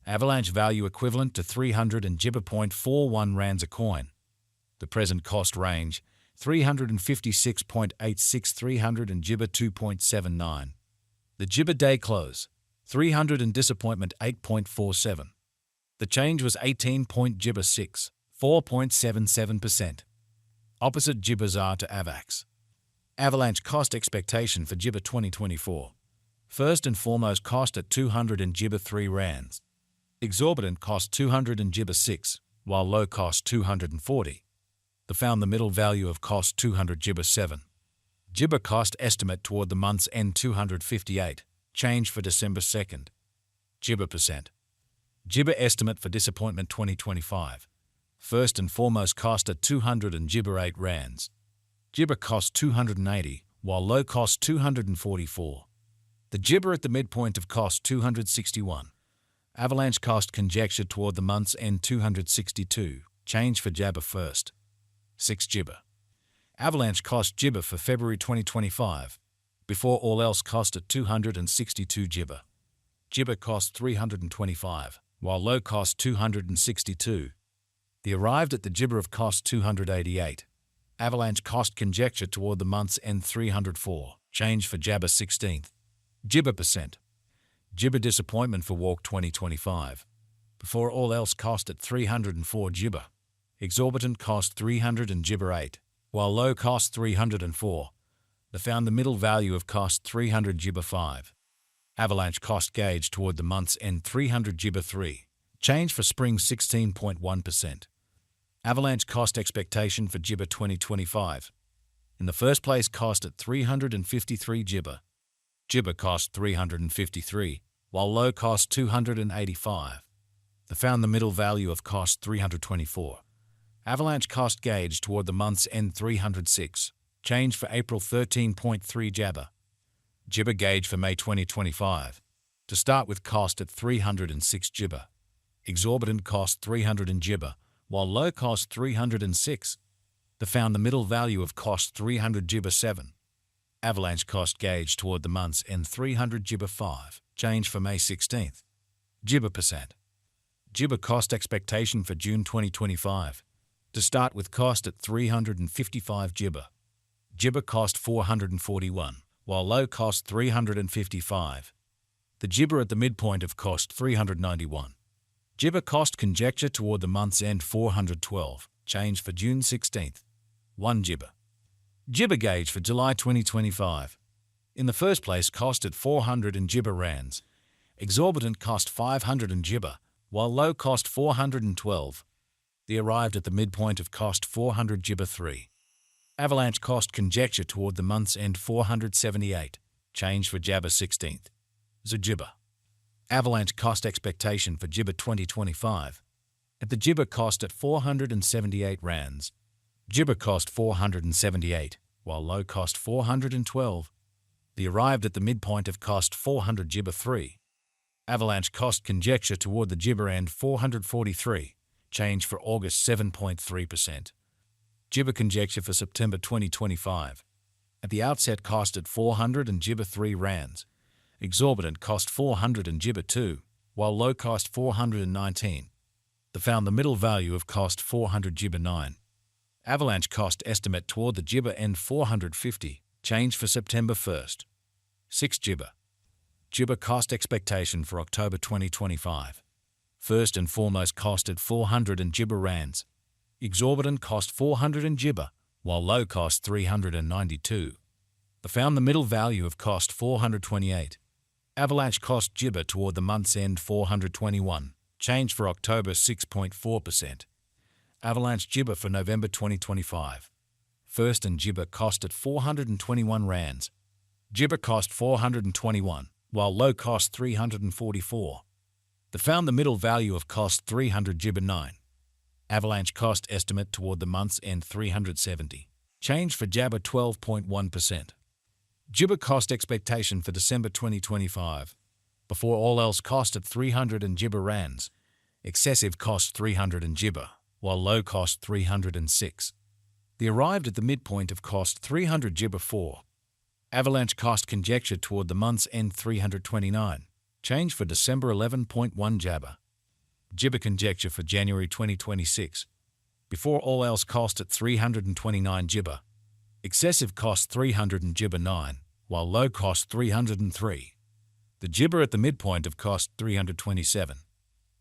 Avalanche value equivalent to 300 and gibber 0.41 rands a coin. The present cost range 356.86 300 and gibber 2.79. The gibber day close 300 and disappointment 8.47. The change was 18 gibber 6, 4.77%. Opposite gibbers are to Avax. Avalanche cost expectation for gibber 2024. First and foremost cost at 200 and gibber 3 rands. Exorbitant cost 200 and gibber 6, while low cost 240. The found the middle value of cost 200 gibber 7. Gibber cost estimate toward the month's end 258, change for December 2nd. Gibber percent. Gibber estimate for disappointment 2025. First and foremost cost at 200 and gibber 8 rands. Gibber cost 280, while low cost 244. The gibber at the midpoint of cost 261. Avalanche cost conjecture toward the month's end 262, change for jabber first. 6 gibber. Avalanche cost gibber for February 2025. Before all else cost at 262 gibber. Gibber cost 325, while low cost 262. The arrived at the gibber of cost 288. Avalanche cost conjecture toward the month's end 304, change for jabber 16th. Gibber percent. Gibber disappointment for walk 2025. Before all else cost at 304 gibber. Exorbitant cost 300 and gibber 8, while low cost 304. They found the middle value of cost 300 gibber 5. Avalanche cost gauge toward the month's end 300 gibber 3, change for spring 16.1%. Avalanche cost expectation for gibber 2025. In the first place cost at 353 gibber. Gibber cost 353, while low cost 285. They found the middle value of cost 324. Avalanche cost gauge toward the month's end 306, change for April 13.3 jabber. Gibber gauge for May 2025. To start with cost at 306 gibber. Exorbitant cost 300 and gibber, while low cost 306. They found the middle value of cost 300 gibber 7. Avalanche cost gauge toward the month's end 300 gibber 5, change for May 16th. Gibber percent. Gibber cost expectation for June 2025. To start with cost at 355 gibber. Gibber cost 441, while low cost 355. The gibber at the midpoint of cost 391. Gibber cost conjecture toward the month's end 412, change for June 16th. 1 gibber. Gibber gauge for July 2025. In the first place cost at 400 and gibber rands. Exorbitant cost 500 and gibber, while low cost 412. They arrived at the midpoint of cost 400 gibber 3. Avalanche cost conjecture toward the month's end 478, change for jabber 16th. Gibber. Avalanche cost expectation for gibber 2025. At the gibber cost at 478 rands. Gibber cost 478, while low cost 412. They arrived at the midpoint of cost 400 gibber 3. Avalanche cost conjecture toward the gibber end 443, change for August 7.3%. Gibber conjecture for September 2025. At the outset cost at 400 and gibber 3 rands. Exorbitant cost 400 and gibber 2, while low cost 419. They found the middle value of cost 400 gibber 9. Avalanche cost estimate toward the gibber end 450, change for September 1st. 6 gibber. Gibber cost expectation for October 2025. First and foremost cost at 400 and gibber rands. Exorbitant cost 400 and gibber, while low cost 392. They found the middle value of cost 428. Avalanche cost gibber toward the month's end 421, change for October 6.4%. Avalanche gibber for November 2025. First and gibber cost at 421 rands. Gibber cost 421, while low cost 344. They found the middle value of cost 300 gibber 9. Avalanche cost estimate toward the month's end 370, change for jabber 12.1%. Gibber cost expectation for December 2025. Before all else cost at 300 and gibber rands. Excessive cost 300 and gibber, while low cost 306. They arrived at the midpoint of cost 300 gibber 4. Avalanche cost conjecture toward the month's end 329, change for December 11.1 jabber. Gibber conjecture for January 2026. Before all else cost at 329 Gibber. Excessive cost 300 and Gibber 9, while low cost 303. The Gibber at the midpoint of cost 327.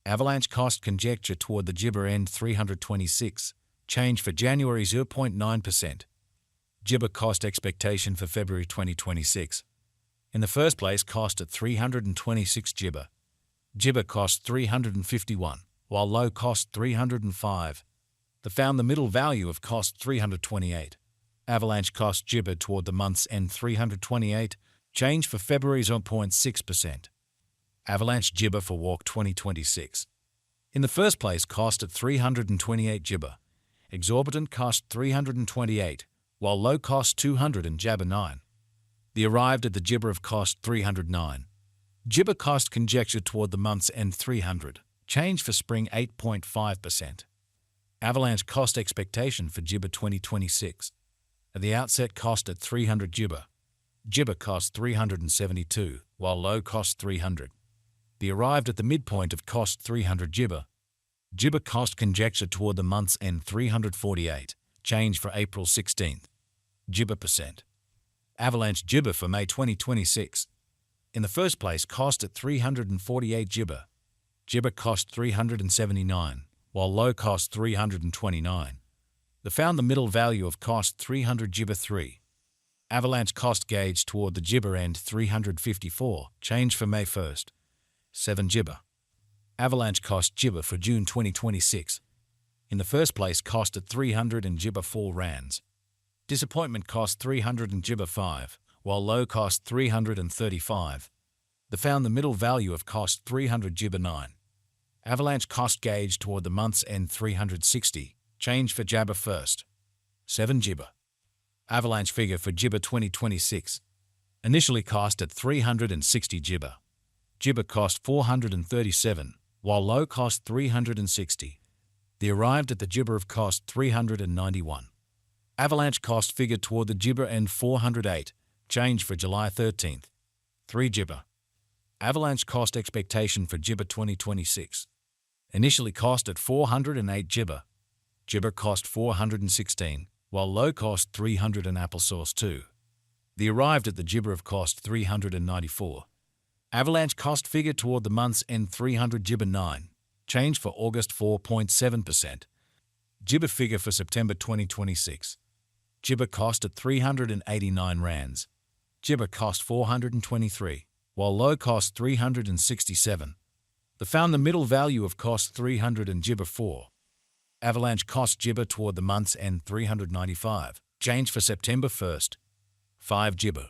Avalanche cost conjecture toward the Gibber end 326. Change for January 0.9%. Gibber cost expectation for February 2026. In the first place, cost at 326 Gibber. Gibber cost 351, while low cost 305. They found the middle value of cost 328. Avalanche cost Gibber toward the month's end 328. Change for February 0.6%. Avalanche Gibber for Walk 2026. In the first place, cost at 328 Gibber. Exorbitant cost 328, while low cost 200 and Jabber 9. They arrived at the Gibber of cost 309. Gibber cost conjecture toward the month's end 300. Change for spring 8.5%. Avalanche cost expectation for Gibber 2026. At the outset, cost at 300 Gibber. Gibber cost 372, while low cost 300. They arrived at the midpoint of cost 300 Gibber. Gibber cost conjecture toward the month's end 348. Change for April 16th. Gibber percent. Avalanche Gibber for May 2026. In the first place, cost at 348 Gibber. Gibber cost 379, while low cost 329. They found the middle value of cost 300 Gibber 3. Avalanche cost gauge toward the Gibber end 354. Change for May 1st. 7 Gibber. Avalanche cost Gibber for June 2026. In the first place, cost at 300 and Gibber 4 rands. Disappointment cost 300 and Gibber 5, while low cost 335. They found the middle value of cost 300 Gibber 9. Avalanche cost gauge toward the month's end 360. Change for Jabber 1st. 7 Gibber. Avalanche figure for Gibber 2026. Initially cost at 360 Gibber. Gibber cost 437, while low cost 360. They arrived at the Gibber of cost 391. Avalanche cost figure toward the Gibber end 408. Change for July 13th. 3 Gibber. Avalanche cost expectation for Gibber 2026. Initially cost at 408 Gibber. Gibber cost 416, while low cost 300 and applesauce 2. They arrived at the Gibber of cost 394. Avalanche cost figure toward the month's end 300 Gibber 9. Change for August 4.7%. Gibber figure for September 2026. Gibber cost at 389 rands. Gibber cost 423, while low cost 367. They found the middle value of cost 300 and Gibber 4. Avalanche cost Gibber toward the month's end 395. Change for September 1st. 5 Gibber.